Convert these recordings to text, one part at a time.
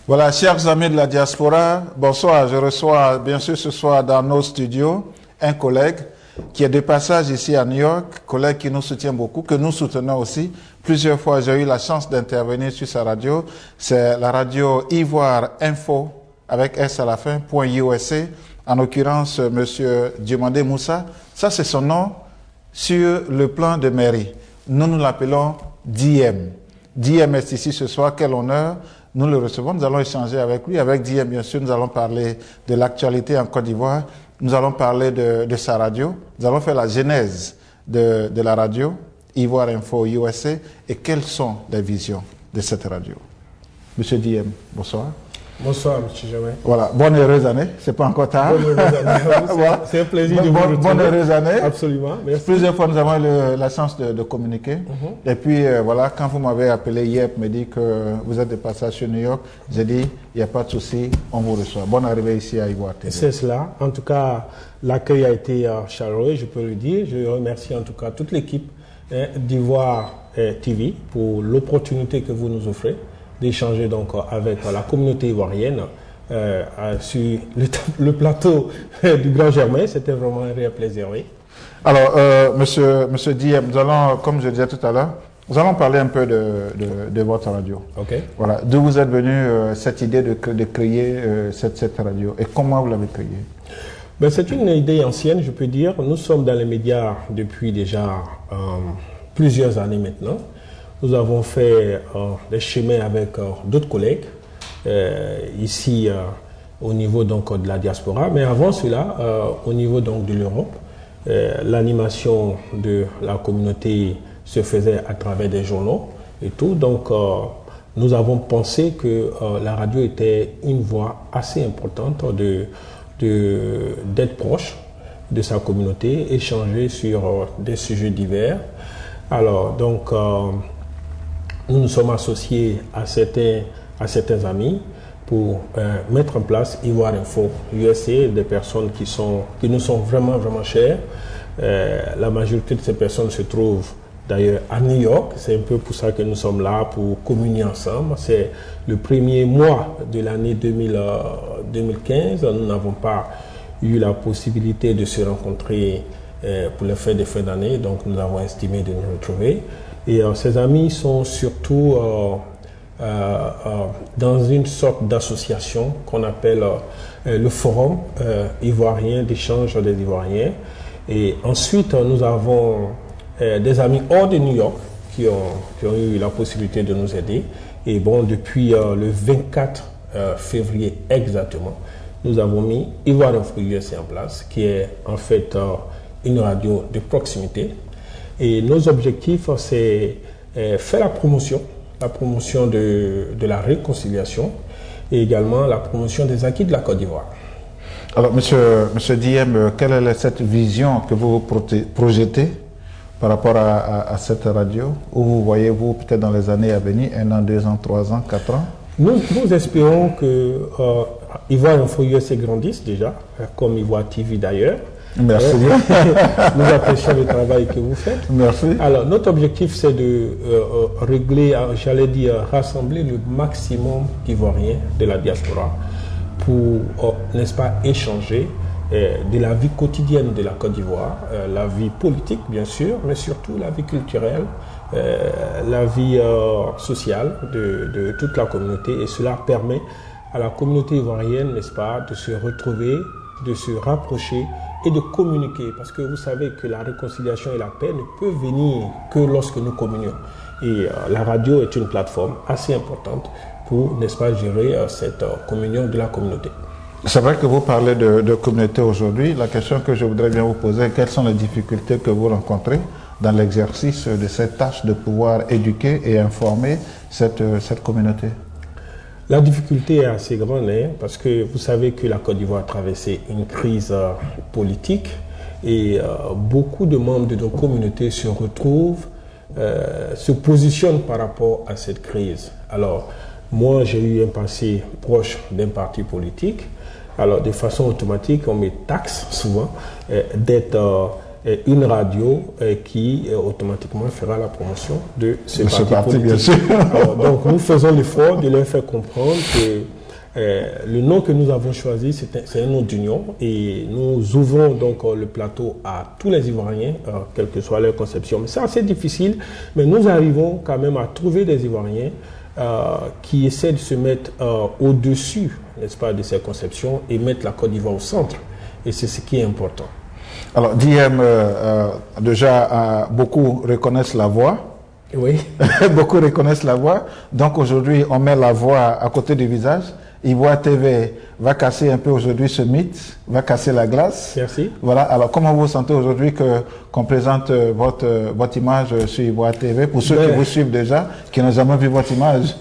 Voilà, chers amis de la diaspora, bonsoir. Je reçois bien sûr ce soir dans nos studios un collègue qui est de passage ici à New York, collègue qui nous soutient beaucoup, que nous soutenons aussi. Plusieurs fois, j'ai eu la chance d'intervenir sur sa radio. C'est la radio Ivoire Info, avec S à la fin, .USA. En l'occurrence, monsieur Diomandé Moussa. Ça, c'est son nom sur le plan de mairie. Nous l'appelons Diem. Diem est ici ce soir. Quel honneur. Nous le recevons, nous allons échanger avec lui. Avec Diem, bien sûr, nous allons parler de l'actualité en Côte d'Ivoire. Nous allons parler de sa radio. Nous allons faire la genèse de la radio, Ivoire Info USA, et quelles sont les visions de cette radio. Monsieur Diem, bonsoir. Bonsoir, M. Jamais. Voilà, bonne heureuse année, c'est pas encore tard. Bonne heureuse année. Voilà. C'est un plaisir de vous retrouver. Bonne heureuse année. Absolument, merci. Plusieurs fois, nous avons eu la chance de communiquer. Et puis, voilà, quand vous m'avez appelé hier, me dit que vous êtes de passage sur New York, j'ai dit, il n'y a pas de souci, on vous reçoit. Bonne arrivée ici à Ivoire TV. C'est cela. En tout cas, l'accueil a été chaleureux, je peux le dire. Je remercie en tout cas toute l'équipe d'Ivoire TV pour l'opportunité que vous nous offrez d'échanger donc avec la communauté ivoirienne sur le plateau du Grand Germain. C'était vraiment un réel plaisir, oui. Alors, monsieur Diem, nous allons, comme je disais tout à l'heure, nous allons parler un peu de votre radio. Ok. Voilà, d'où vous êtes venu cette idée de créer cette radio et comment vous l'avez créée? Ben, c'est une idée ancienne, je peux dire. Nous sommes dans les médias depuis déjà plusieurs années maintenant. Nous avons fait des chemins avec d'autres collègues ici au niveau donc de la diaspora, mais avant cela, au niveau donc de l'Europe, l'animation de la communauté se faisait à travers des journaux et tout. Donc, nous avons pensé que la radio était une voie assez importante d'être proche de sa communauté, échanger sur des sujets divers. Alors, donc, nous nous sommes associés à certains amis pour mettre en place Ivoire Info USA, des personnes qui nous sont vraiment, vraiment chères. La majorité de ces personnes se trouvent d'ailleurs à New York. C'est un peu pour ça que nous sommes là, pour communier ensemble. C'est le premier mois de l'année 2015. Nous n'avons pas eu la possibilité de se rencontrer pour les fêtes de fin d'année, donc nous avons estimé de nous retrouver. Et ces amis sont surtout dans une sorte d'association qu'on appelle le Forum ivoirien d'échange des Ivoiriens. Et ensuite, nous avons des amis hors de New York qui ont eu la possibilité de nous aider. Et bon, depuis le 24 février exactement, nous avons mis Ivoire Info USA en place, qui est en fait une radio de proximité. Et nos objectifs, c'est faire la promotion de la réconciliation et également la promotion des acquis de la Côte d'Ivoire. Alors, monsieur Diem, quelle est cette vision que vous projetez par rapport à cette radio? Où vous voyez-vous peut-être dans les années à venir, 1 an, 2 ans, 3 ans, 4 ans? Nous espérons que Ivoire Info USA grandisse déjà, comme Ivoire TV d'ailleurs. Merci bien. Nous apprécions le travail que vous faites. Merci. Alors, notre objectif, c'est de rassembler le maximum d'Ivoiriens de la diaspora pour, n'est-ce pas, échanger de la vie quotidienne de la Côte d'Ivoire, la vie politique, bien sûr, mais surtout la vie culturelle, la vie sociale de toute la communauté. Et cela permet à la communauté ivoirienne, n'est-ce pas, de se retrouver, de se rapprocher et de communiquer, parce que vous savez que la réconciliation et la paix ne peuvent venir que lorsque nous communions. Et la radio est une plateforme assez importante pour, n'est-ce pas, gérer cette communion de la communauté. C'est vrai que vous parlez de communauté aujourd'hui. La question que je voudrais bien vous poser, quelles sont les difficultés que vous rencontrez dans l'exercice de cette tâche de pouvoir éduquer et informer cette communauté? La difficulté est assez grande, hein, parce que vous savez que la Côte d'Ivoire a traversé une crise politique et beaucoup de membres de nos communautés se retrouvent, se positionnent par rapport à cette crise. Alors, moi, j'ai eu un passé proche d'un parti politique. Alors, de façon automatique, on me taxe souvent d'être une radio qui automatiquement fera la promotion de ce parti bien sûr. Alors, donc nous faisons l'effort de leur faire comprendre que le nom que nous avons choisi, c'est un nom d'union et nous ouvrons donc le plateau à tous les Ivoiriens, quelle que soit leur conception. Mais c'est assez difficile, mais nous arrivons quand même à trouver des Ivoiriens qui essaient de se mettre au-dessus, n'est-ce pas, de ces conceptions et mettre la Côte d'Ivoire au centre. Et c'est ce qui est important. Alors, Diem, déjà, beaucoup reconnaissent la voix. Oui. Beaucoup reconnaissent la voix. Donc, aujourd'hui, on met la voix à côté du visage. Ivoire TV va casser un peu aujourd'hui ce mythe, va casser la glace. Merci. Voilà. Alors, comment vous sentez aujourd'hui qu'on présente votre image sur Ivoire TV pour ceux qui vous suivent déjà, qui n'ont jamais vu votre image?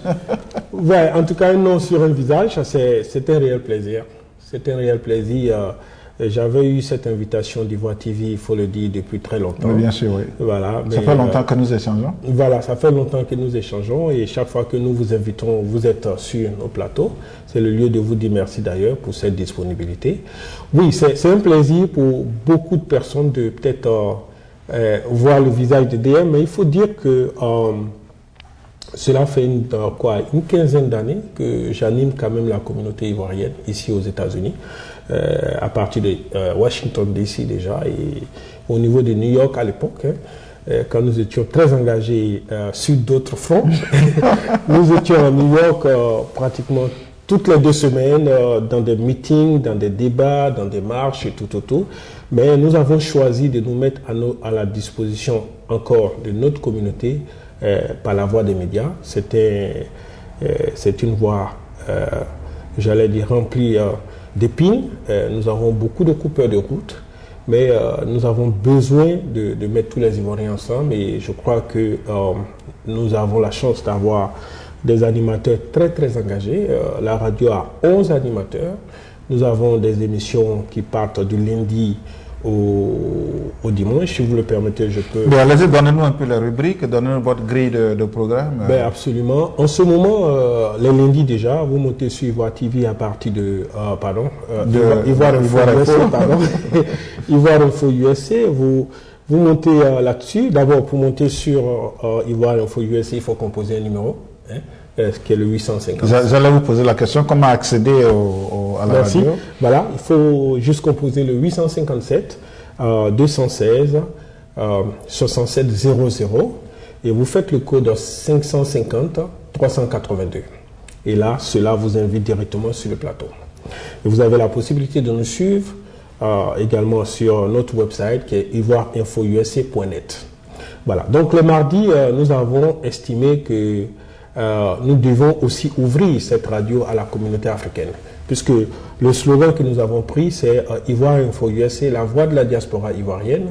Ouais, en tout cas, un nom sur un visage, c'est un réel plaisir. C'est un réel plaisir. J'avais eu cette invitation d'Ivoire TV, il faut le dire, depuis très longtemps. Oui, bien sûr, oui. Voilà, ça fait longtemps que nous échangeons. Voilà, ça fait longtemps que nous échangeons et chaque fois que nous vous invitons, vous êtes sur nos plateaux. C'est le lieu de vous dire merci d'ailleurs pour cette disponibilité. Oui, c'est un plaisir pour beaucoup de personnes de peut-être voir le visage de DM, mais il faut dire que cela fait une quinzaine d'années que j'anime quand même la communauté ivoirienne ici aux États-Unis. À partir de Washington DC déjà et au niveau de New York à l'époque, quand nous étions très engagés sur d'autres fronts. Nous étions à New York pratiquement toutes les 2 semaines dans des meetings, dans des débats, dans des marches et tout. Mais nous avons choisi de nous mettre à la disposition encore de notre communauté par la voie des médias. C'est une voie, j'allais dire, remplie d'épines. Nous avons beaucoup de coupeurs de route, mais nous avons besoin de mettre tous les Ivoiriens ensemble et je crois que nous avons la chance d'avoir des animateurs très très engagés. La radio a 11 animateurs. Nous avons des émissions qui partent du lundi au dimanche. Si vous le permettez, je peux... Ben, allez-y, donnez-nous un peu la rubrique, donnez-nous votre grille de programme. Ben, absolument. En ce moment, les lundis déjà, vous montez sur Ivoire TV à partir de... Ivoire Info USA. Vous montez là-dessus. D'abord, pour monter sur Ivoire Info USA, il faut composer un numéro. Qui est le 850. J'allais vous poser la question, comment accéder à la radio? Voilà, il faut juste composer le 857 216 67 00 et vous faites le code 550 382. Et là, cela vous invite directement sur le plateau. Et vous avez la possibilité de nous suivre également sur notre website qui est ivoireinfousa.net. Voilà, donc le mardi, nous avons estimé que nous devons aussi ouvrir cette radio à la communauté africaine, puisque le slogan que nous avons pris, c'est Ivoire Info USA, la voix de la diaspora ivoirienne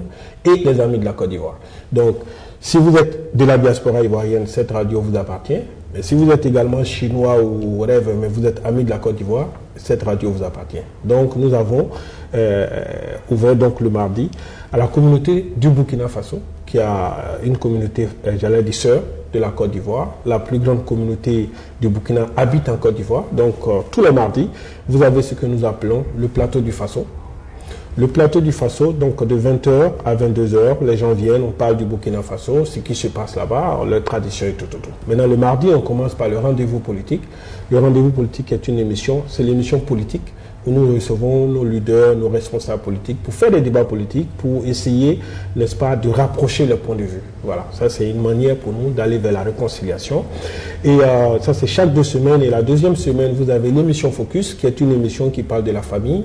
et les amis de la Côte d'Ivoire. Donc, si vous êtes de la diaspora ivoirienne, cette radio vous appartient. Mais si vous êtes également chinois ou whatever, mais vous êtes ami de la Côte d'Ivoire, cette radio vous appartient. Donc, nous avons ouvert donc le mardi à la communauté du Burkina Faso, qui a une communauté, j'allais dire sœur, de la Côte d'Ivoire. La plus grande communauté du Burkina habite en Côte d'Ivoire. Donc, tous les mardis, vous avez ce que nous appelons le plateau du Faso. Le plateau du Faso, donc de 20h à 22h, les gens viennent, on parle du Burkina Faso, ce qui se passe là-bas, leur tradition et tout. Maintenant, le mardi, on commence par le rendez-vous politique. Le rendez-vous politique est une émission, c'est l'émission politique où nous recevons nos leaders, nos responsables politiques pour faire des débats politiques, pour essayer, n'est-ce pas, de rapprocher les points de vue. Voilà, ça c'est une manière pour nous d'aller vers la réconciliation. Et ça c'est chaque 2 semaines. Et la deuxième semaine, vous avez l'émission Focus, qui est une émission qui parle de la famille,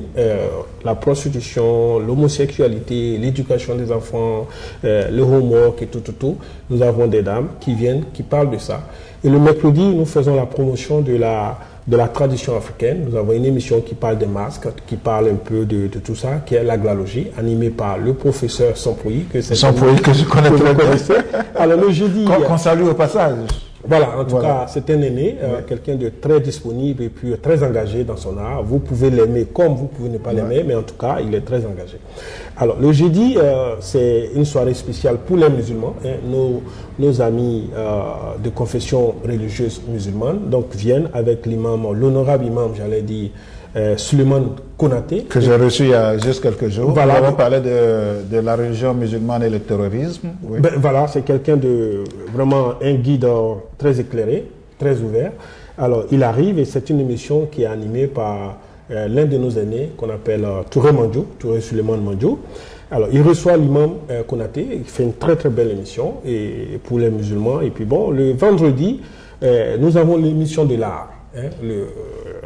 la prostitution, l'homosexualité, l'éducation des enfants, le homework et tout. Nous avons des dames qui viennent, qui parlent de ça. Et le mercredi, nous faisons la promotion de la tradition africaine. Nous avons une émission qui parle des masques, qui parle un peu de tout ça, qui est la glalogie, animée par le professeur Sampoui, que je connais très bien. Alors le jeudi... Qu'on salue au passage. Voilà, en tout cas, c'est un aîné, quelqu'un de très disponible et puis très engagé dans son art. Vous pouvez l'aimer comme vous pouvez ne pas l'aimer, mais en tout cas, il est très engagé. Alors, le jeudi, c'est une soirée spéciale pour les musulmans. Nos amis de confession religieuse musulmane donc viennent avec l'imam, l'honorable imam, j'allais dire, Suleiman Konaté. Que j'ai reçu il y a juste quelques jours. Voilà. Nous avons parlé de la religion musulmane et le terrorisme. Oui. Ben, voilà, c'est quelqu'un de vraiment un guide très éclairé, très ouvert. Alors, il arrive et c'est une émission qui est animée par l'un de nos aînés qu'on appelle Touré Mandjou, Touré Suleiman Mandjou. Alors, il reçoit l'imam Konaté, il fait une très très belle émission et pour les musulmans. Et puis bon, le vendredi, nous avons l'émission de l'art,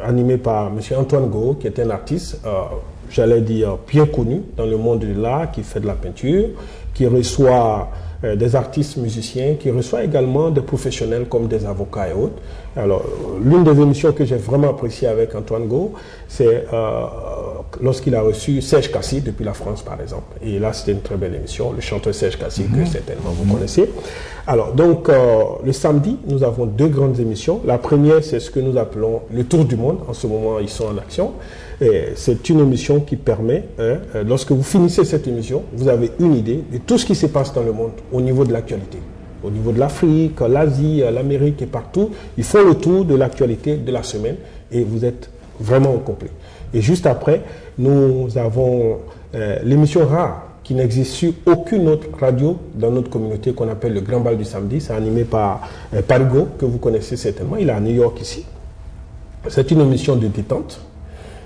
animée par M. Antoine Go, qui est un artiste, j'allais dire, bien connu dans le monde de l'art, qui fait de la peinture, qui reçoit des artistes musiciens, qui reçoit également des professionnels comme des avocats et autres. Alors, l'une des émissions que j'ai vraiment appréciées avec Antoine Go, c'est lorsqu'il a reçu Serge Kassi depuis la France, par exemple. Et là, c'était une très belle émission, le chanteur Serge Kassi, que certainement vous connaissez. Alors, donc, le samedi, nous avons deux grandes émissions. La première, c'est ce que nous appelons le Tour du Monde. En ce moment, ils sont en action. C'est une émission qui permet, lorsque vous finissez cette émission, vous avez une idée de tout ce qui se passe dans le monde au niveau de l'actualité. Au niveau de l'Afrique, l'Asie, l'Amérique et partout, ils font le tour de l'actualité de la semaine et vous êtes vraiment au complet. Et juste après, nous avons l'émission rare qui n'existe sur aucune autre radio dans notre communauté qu'on appelle le Grand Bal du Samedi. C'est animé par Parigo, que vous connaissez certainement. Il est à New York ici. C'est une émission de détente.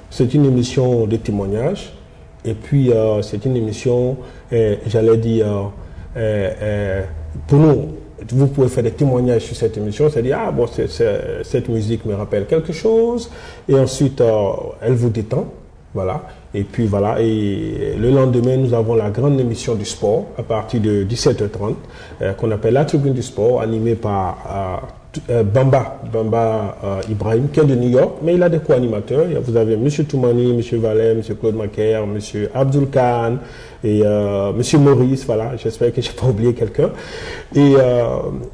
C'est une émission de témoignage. Et puis, c'est une émission, j'allais dire, pour nous, vous pouvez faire des témoignages sur cette émission, c'est-à-dire, ah bon, cette musique me rappelle quelque chose, et ensuite, elle vous détend, voilà, et puis voilà, et le lendemain, nous avons la grande émission du sport, à partir de 17h30, qu'on appelle la Tribune du Sport, animée par Bamba Ibrahim, qui est de New York, mais il a des co-animateurs. Vous avez M. Toumani, M. Vallet, M. Claude Macaire, M. Abdul Khan et M. Maurice, voilà, j'espère que je n'ai pas oublié quelqu'un. Et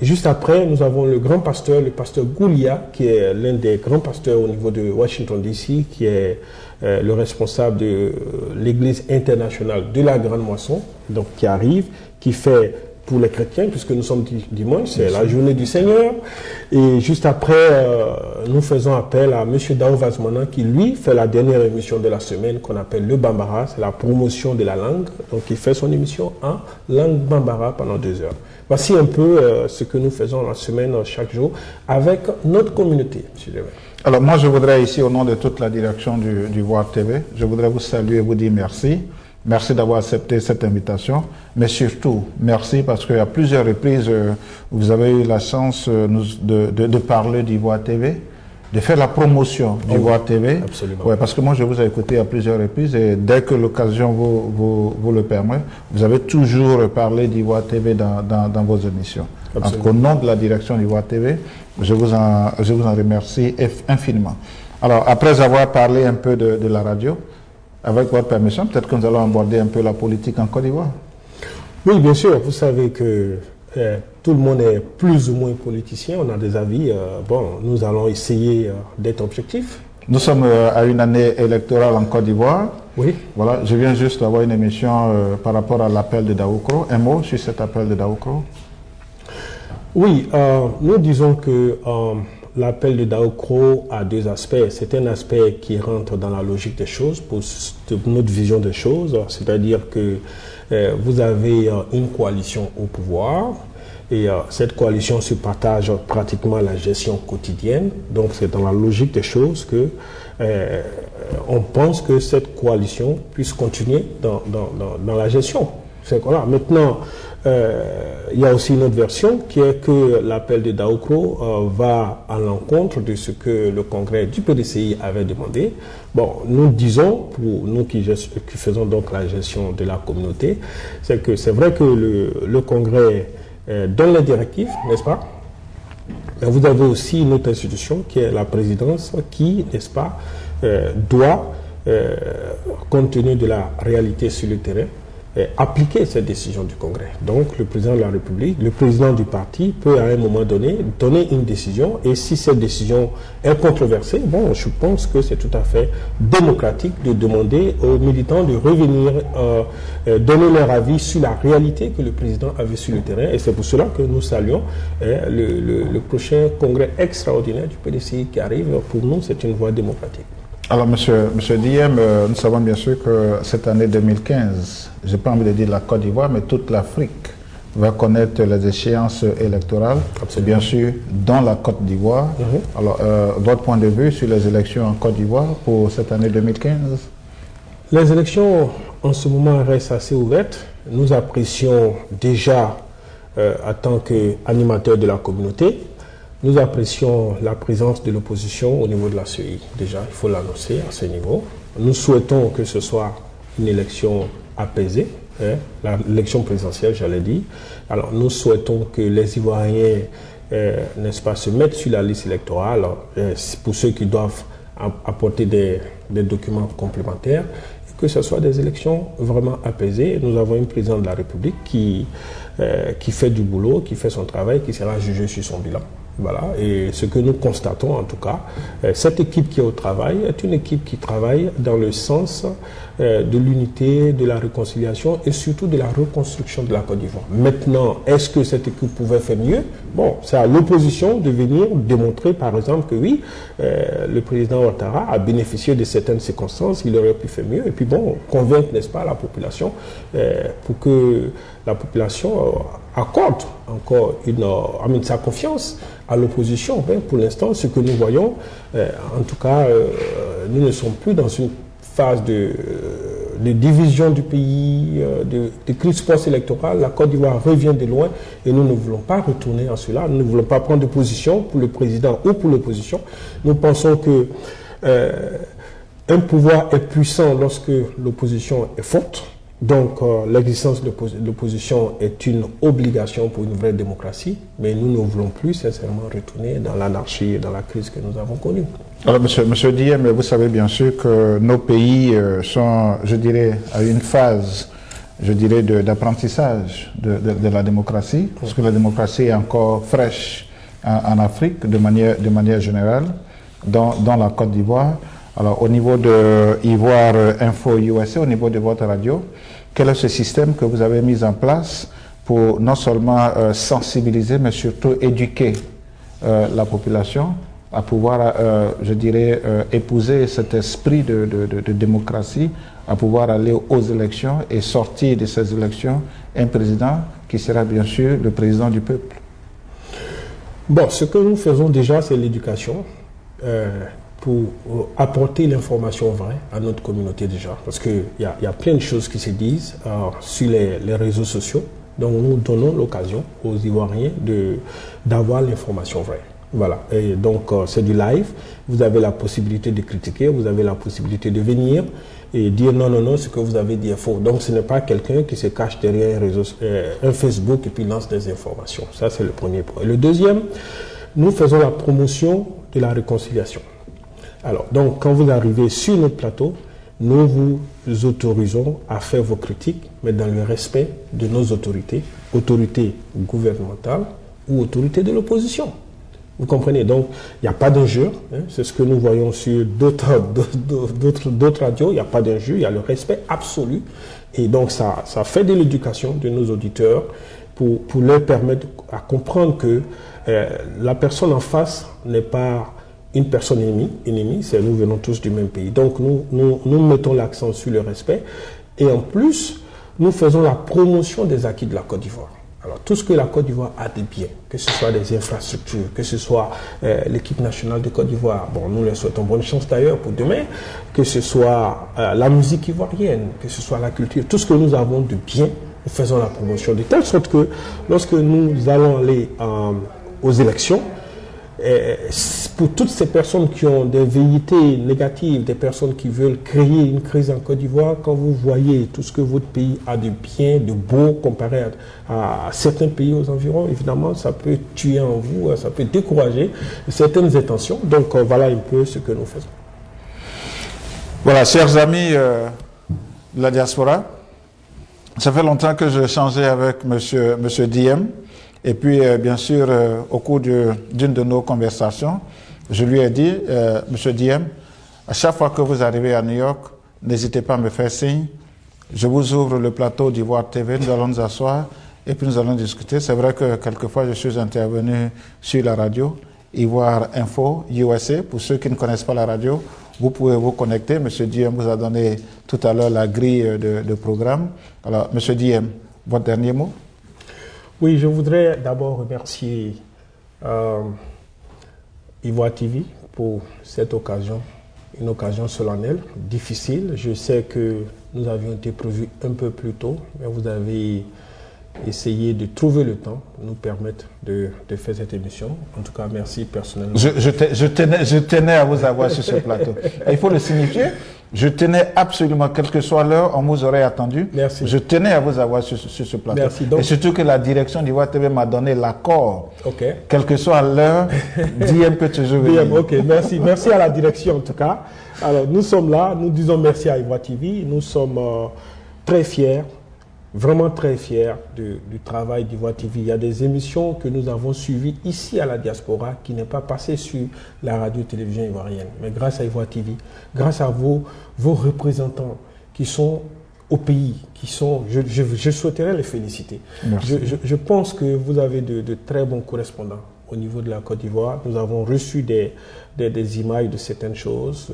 juste après, nous avons le grand pasteur, le pasteur Goulia, qui est l'un des grands pasteurs au niveau de Washington DC, qui est le responsable de l'église internationale de la Grande Moisson, donc qui arrive, qui fait pour les chrétiens, puisque nous sommes dimanche, c'est la journée du Seigneur. Et juste après, nous faisons appel à M. Dao Vazmana, qui lui fait la dernière émission de la semaine, qu'on appelle le Bambara, c'est la promotion de la langue. Donc il fait son émission en langue Bambara pendant 2 heures. Voici un peu ce que nous faisons la semaine, chaque jour, avec notre communauté, M. Dewey. Alors moi, je voudrais ici, au nom de toute la direction du Voir TV, je voudrais vous saluer et vous dire merci. Merci d'avoir accepté cette invitation, mais surtout, merci parce qu'à plusieurs reprises, vous avez eu la chance de parler d'Ivoire TV, de faire la promotion d'Ivoire TV. Absolument. Ouais, parce que moi, je vous ai écouté à plusieurs reprises et dès que l'occasion vous le permet, vous avez toujours parlé d'Ivoire TV dans vos émissions. Donc, au nom de la direction d'Ivoire TV, je vous en remercie infiniment. Alors, après avoir parlé un peu de la radio, avec votre permission, peut-être que nous allons aborder un peu la politique en Côte d'Ivoire. Oui, bien sûr. Vous savez que tout le monde est plus ou moins politicien. On a des avis. Bon, nous allons essayer d'être objectifs. Nous sommes à une année électorale en Côte d'Ivoire. Oui. Voilà, je viens juste d'avoir une émission par rapport à l'appel de Daoukro. Un mot sur cet appel de Daoukro? Oui, nous disons que l'appel de Daoukro a deux aspects. C'est un aspect qui rentre dans la logique des choses, pour notre vision des choses. C'est-à-dire que vous avez une coalition au pouvoir et cette coalition se partage pratiquement la gestion quotidienne. Donc c'est dans la logique des choses que on pense que cette coalition puisse continuer dans la gestion. Voilà. Maintenant, il y a aussi une autre version qui est que l'appel de Daoukro va à l'encontre de ce que le congrès du PDCI avait demandé. Bon, nous disons, pour nous qui faisons donc la gestion de la communauté, c'est que c'est vrai que le congrès donne les directives, n'est-ce pas? Mais vous avez aussi une autre institution qui est la présidence qui, n'est-ce pas, doit, compte tenu de la réalité sur le terrain, appliquer cette décision du Congrès. Donc le président de la République, le président du parti peut à un moment donné donner une décision et si cette décision est controversée, bon, je pense que c'est tout à fait démocratique de demander aux militants de revenir donner leur avis sur la réalité que le président a vue sur le terrain et c'est pour cela que nous saluons le prochain congrès extraordinaire du PDCI qui arrive. Pour nous, c'est une voie démocratique. Alors, monsieur Diem, nous savons bien sûr que cette année 2015, je n'ai pas envie de dire la Côte d'Ivoire, mais toute l'Afrique va connaître les échéances électorales, bien sûr, dans la Côte d'Ivoire. Alors, votre point de vue sur les élections en Côte d'Ivoire pour cette année 2015? Les élections, en ce moment, restent assez ouvertes. Nous apprécions déjà, en tant qu'animateur de la communauté, nous apprécions la présence de l'opposition au niveau de la CEI. Déjà, il faut l'annoncer à ce niveau. Nous souhaitons que ce soit une élection apaisée, l'élection présidentielle, j'allais dire. Alors, nous souhaitons que les Ivoiriens, n'est-ce pas, se mettent sur la liste électorale, pour ceux qui doivent apporter des documents complémentaires, et que ce soit des élections vraiment apaisées. Nous avons un président de la République qui fait du boulot, qui fait son travail, qui sera jugé sur son bilan. Voilà, et ce que nous constatons en tout cas, cette équipe qui est au travail est une équipe qui travaille dans le sens de l'unité, de la réconciliation et surtout de la reconstruction de la Côte d'Ivoire. Maintenant, est-ce que cette équipe pouvait faire mieux? Bon, c'est à l'opposition de venir démontrer par exemple que oui, le président Ouattara a bénéficié de certaines circonstances, il aurait pu faire mieux, et puis bon, convaincre, n'est-ce pas, la population pour que la population accorde encore sa confiance à l'opposition. Pour l'instant, ce que nous voyons, en tout cas, nous ne sommes plus dans une phase de division du pays, de crise post-électorale. La Côte d'Ivoire revient de loin et nous ne voulons pas retourner à cela. Nous ne voulons pas prendre de position pour le président ou pour l'opposition. Nous pensons que un pouvoir est puissant lorsque l'opposition est forte. Donc, l'existence de l'opposition est une obligation pour une vraie démocratie, mais nous ne voulons plus sincèrement retourner dans l'anarchie et dans la crise que nous avons connue. Alors, monsieur Diem, vous savez bien sûr que nos pays sont, je dirais, à une phase, je dirais, d'apprentissage de la démocratie, parce que la démocratie est encore fraîche en Afrique de manière générale, dans la Côte d'Ivoire. Alors, au niveau de Ivoire Info USA, au niveau de votre radio, quel est ce système que vous avez mis en place pour non seulement sensibiliser, mais surtout éduquer la population à pouvoir, je dirais, épouser cet esprit de démocratie, à pouvoir aller aux élections et sortir de ces élections un président qui sera bien sûr le président du peuple? Bon, ce que nous faisons déjà, c'est l'éducation. Pour apporter l'information vraie à notre communauté déjà. Parce qu'il y a plein de choses qui se disent sur les réseaux sociaux. Donc nous donnons l'occasion aux Ivoiriens d'avoir l'information vraie. Voilà. Et donc c'est du live. Vous avez la possibilité de critiquer, vous avez la possibilité de venir et dire non, ce que vous avez dit est faux. Donc ce n'est pas quelqu'un qui se cache derrière un Facebook et puis lance des informations. Ça c'est le premier point. Et le deuxième, nous faisons la promotion de la réconciliation. Alors, donc, quand vous arrivez sur notre plateau, nous vous autorisons à faire vos critiques, mais dans le respect de nos autorités gouvernementales ou autorités de l'opposition. Vous comprenez? Donc, il n'y a pas d'injure. C'est ce que nous voyons sur d'autres radios. Il n'y a pas d'injure, il y a le respect absolu. Et donc, ça fait de l'éducation de nos auditeurs pour leur permettre à comprendre que la personne en face n'est pas une personne ennemie, c'est nous venons tous du même pays. Donc nous mettons l'accent sur le respect et en plus, nous faisons la promotion des acquis de la Côte d'Ivoire. Alors tout ce que la Côte d'Ivoire a de bien, que ce soit des infrastructures, que ce soit l'équipe nationale de Côte d'Ivoire, bon nous leur souhaitons bonne chance d'ailleurs pour demain, que ce soit la musique ivoirienne, que ce soit la culture, tout ce que nous avons de bien, nous faisons la promotion de telle sorte que lorsque nous allons aller aux élections, pour toutes ces personnes qui ont des velléités négatives, des personnes qui veulent créer une crise en Côte d'Ivoire, quand vous voyez tout ce que votre pays a de bien, de beau comparé à certains pays aux environs, évidemment, ça peut tuer en vous, ça peut décourager certaines intentions. Donc voilà un peu ce que nous faisons. Voilà, chers amis de la diaspora, ça fait longtemps que je changeais avec monsieur Diem. Et puis, bien sûr, au cours d'une de nos conversations, je lui ai dit, Monsieur Diem, à chaque fois que vous arrivez à New York, n'hésitez pas à me faire signe. Je vous ouvre le plateau d'Ivoire TV, nous allons nous asseoir et puis nous allons discuter. C'est vrai que quelquefois, je suis intervenu sur la radio, Ivoire Info USA. Pour ceux qui ne connaissent pas la radio, vous pouvez vous connecter. Monsieur Diem vous a donné tout à l'heure la grille de programme. Alors, Monsieur Diem, votre dernier mot? Oui, je voudrais d'abord remercier Ivoire TV pour cette occasion, une occasion solennelle, difficile. Je sais que nous avions été prévus un peu plus tôt, mais vous avez essayé de trouver le temps de nous permettre de faire cette émission. En tout cas, merci personnellement. Je tenais à vous avoir sur ce plateau. Et il faut le signifier. Je tenais absolument, quelle que soit l'heure, on vous aurait attendu. Merci. Je tenais à vous avoir sur ce plateau. Merci. Donc, et surtout que la direction d'Ivoire TV m'a donné l'accord. OK. Quelle que soit l'heure, Diem peut toujours venir. OK, merci. Merci à la direction en tout cas. Alors, nous sommes là, nous disons merci à Ivoire TV. Nous sommes très fiers, vraiment très fiers du travail d'Ivoire TV. Il y a des émissions que nous avons suivies ici à la diaspora qui n'est pas passée sur la radio-télévision ivoirienne. Mais grâce à Ivoire TV, grâce à vos représentants qui sont au pays, qui sont, je souhaiterais les féliciter. Je pense que vous avez de très bons correspondants au niveau de la Côte d'Ivoire. Nous avons reçu des images de certaines choses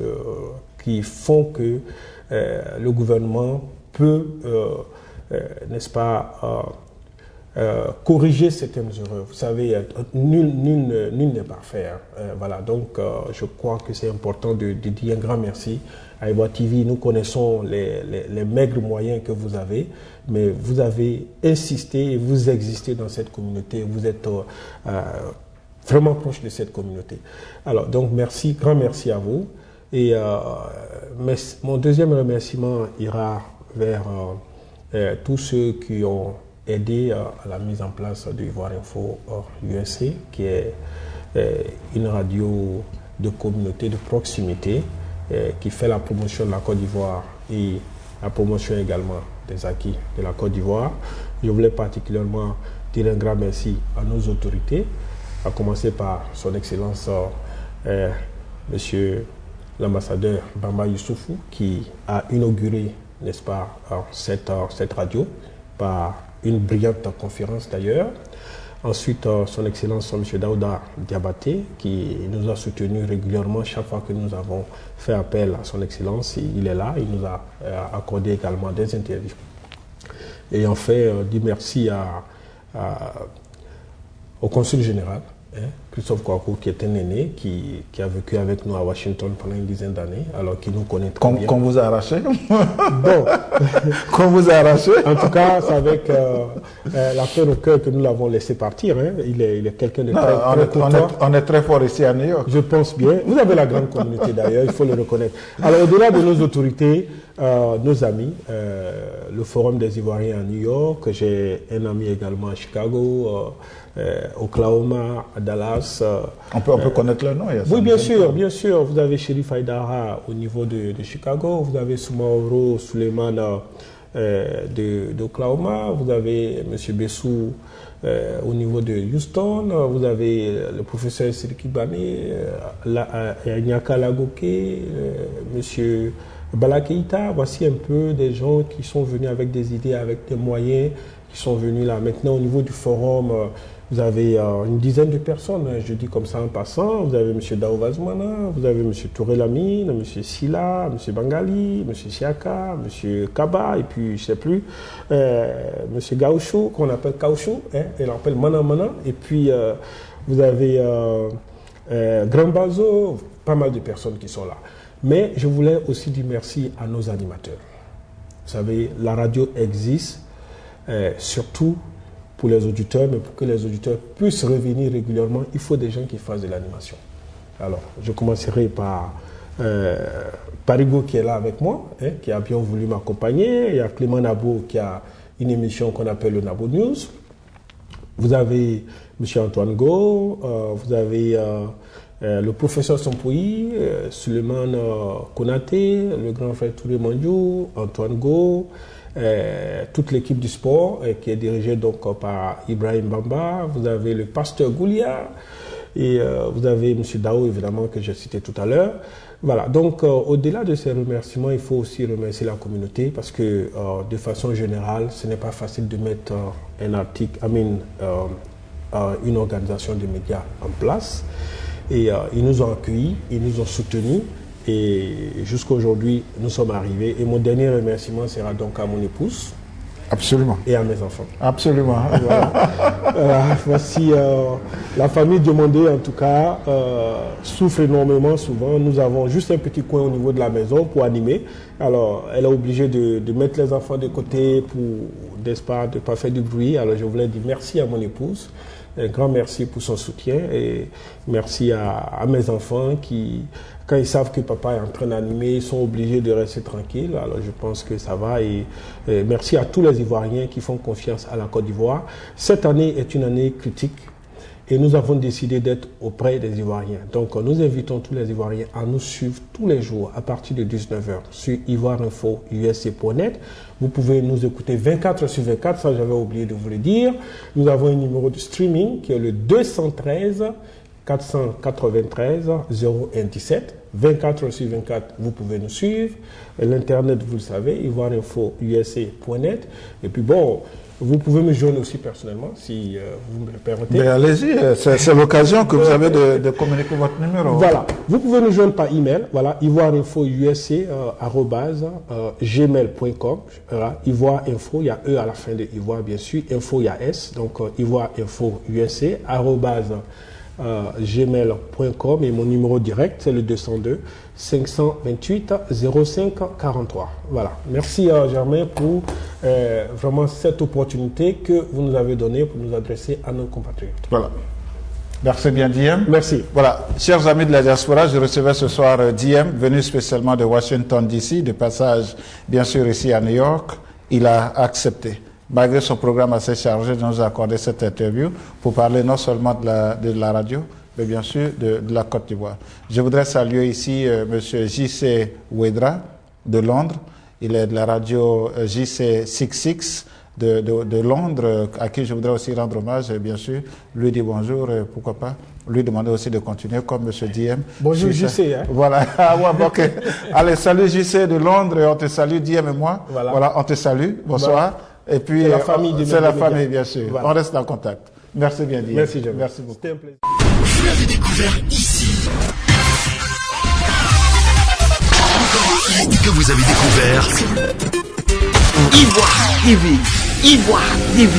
qui font que le gouvernement peut n'est-ce pas, corriger certaines erreurs. Vous savez, nul n'est parfait. Voilà, donc je crois que c'est important de dire un grand merci à Ivoire TV. Nous connaissons les maigres moyens que vous avez, mais vous avez insisté et vous existez dans cette communauté. Vous êtes vraiment proche de cette communauté. Alors, donc merci, grand merci à vous. Et mon deuxième remerciement ira vers tous ceux qui ont aidé à la mise en place de Ivoire Info USA, qui est une radio de communauté, de proximité, qui fait la promotion de la Côte d'Ivoire et la promotion également des acquis de la Côte d'Ivoire. Je voulais particulièrement dire un grand merci à nos autorités, à commencer par son Excellence Monsieur l'ambassadeur Bamba Youssoufou, qui a inauguré, n'est-ce pas, cette radio, par une brillante conférence d'ailleurs. Ensuite, son Excellence M. Daouda Diabaté, qui nous a soutenus régulièrement chaque fois que nous avons fait appel à son Excellence. Il est là, il nous a accordé également des interviews. Et en fait, dire merci au Consul général, Christophe Kouakou, qui est un aîné, qui a vécu avec nous à Washington pendant une dizaine d'années, alors qu'il nous connaît très bien. Qu'on vous a arraché. Bon. Qu'on vous a arraché. En tout cas, c'est avec la peur au cœur que nous l'avons laissé partir. Il est quelqu'un de très content. On est très fort ici à New York. Je pense bien. Vous avez la grande communauté d'ailleurs, il faut le reconnaître. Alors, au-delà de nos autorités, nos amis, le Forum des Ivoiriens à New York, j'ai un ami également à Chicago, Oklahoma, à Dallas. On peut connaître leur nom. Oui, bien sûr, bien sûr. Vous avez Sherif Haïdara au niveau de Chicago, vous avez Soumaoro Suleiman d'Oklahoma, vous avez M. Bessou au niveau de Houston, vous avez le professeur Siriki Bane, Nyaka Lagoke, M. Balakeita. Voici un peu des gens qui sont venus avec des idées, avec des moyens, qui sont venus là. Maintenant, au niveau du forum, vous avez une dizaine de personnes, je dis comme ça en passant. Vous avez M. Dao Vazmana, vous avez M. Touré Lamine, M. Silla, M. Bangali, M. Siaka, M. Kaba, et puis je ne sais plus, M. Gaouchou, qu'on appelle Kaouchou, il l'appelle Mana Mana, et puis vous avez Grand Bazo, pas mal de personnes qui sont là. Mais je voulais aussi dire merci à nos animateurs. Vous savez, la radio existe, surtout pour les auditeurs, mais pour que les auditeurs puissent revenir régulièrement, il faut des gens qui fassent de l'animation. Alors, je commencerai par Parigo qui est là avec moi, qui a bien voulu m'accompagner. Il y a Clément Nabo qui a une émission qu'on appelle le Nabo News. Vous avez M. Antoine Go, vous avez le professeur Sompoui, Suleiman Konaté, le grand frère Touré Mandiou, Antoine Go, toute l'équipe du sport qui est dirigée donc par Ibrahim Bamba. Vous avez le pasteur Goulia et vous avez M. Dao évidemment que j'ai cité tout à l'heure. Voilà, donc au-delà de ces remerciements, il faut aussi remercier la communauté parce que de façon générale, ce n'est pas facile de mettre un article, une organisation de médias en place. Et ils nous ont accueillis, ils nous ont soutenus Et jusqu'à aujourd'hui, nous sommes arrivés. Et mon dernier remerciement sera donc à mon épouse. Absolument. Et à mes enfants. Absolument. Voilà. Voici la famille Diomandé, en tout cas, souffre énormément souvent. Nous avons juste un petit coin au niveau de la maison pour animer. Alors, elle est obligée de mettre les enfants de côté pour, n'est-ce pas, de ne pas faire du bruit. Alors, je voulais dire merci à mon épouse. Un grand merci pour son soutien et merci à mes enfants qui, quand ils savent que papa est en train d'animer, ils sont obligés de rester tranquilles. Alors je pense que ça va et merci à tous les Ivoiriens qui font confiance à la Côte d'Ivoire. Cette année est une année critique et nous avons décidé d'être auprès des Ivoiriens. Donc nous invitons tous les Ivoiriens à nous suivre tous les jours à partir de 19h sur ivoireinfo.usc.net. Vous pouvez nous écouter 24 sur 24, ça j'avais oublié de vous le dire. Nous avons un numéro de streaming qui est le 213 493 0117. 24 sur 24, vous pouvez nous suivre. L'internet, vous le savez, ivoireinfo.usc.net. Et puis bon, vous pouvez me joindre aussi personnellement, si vous me le permettez. Mais allez-y, c'est l'occasion que vous avez de communiquer votre numéro. Voilà, vous pouvez nous joindre par email, voilà, ivoireinfo.usc@gmail.com. Voilà, Ivoire Info, il y a E à la fin de Ivoire, bien sûr, info, il y a S, donc ivoireinfo.usc@gmail.com et mon numéro direct, c'est le 202 528 05 43. Voilà. Merci Germain pour vraiment cette opportunité que vous nous avez donnée pour nous adresser à nos compatriotes. Voilà. Merci bien Diem. Merci. Voilà, chers amis de la diaspora, je recevais ce soir Diem, venu spécialement de Washington DC, de passage bien sûr ici à New York. Il a accepté, malgré son programme assez chargé, de nous accorder cette interview pour parler non seulement de la radio, mais bien sûr de la Côte d'Ivoire. Je voudrais saluer ici M. J.C. Ouedra de Londres. Il est de la radio J.C. 66 de Londres, à qui je voudrais aussi rendre hommage, et bien sûr, lui dire bonjour, et pourquoi pas lui demander aussi de continuer comme M. Diem. Bonjour J.C. Hein? Voilà, ouais, ok. Allez, salut J.C. de Londres, on te salue, Diem et moi. Voilà, on te salue, bonsoir. Voilà. Et puis, c'est la famille, bien sûr. Voilà. On reste en contact. Merci bien, Diem. Merci, Jean. Merci beaucoup. C'était un plaisir. Vous l'avez découvert ici. Encore un hit que vous avez découvert. Ivoire TV. Ivoire TV.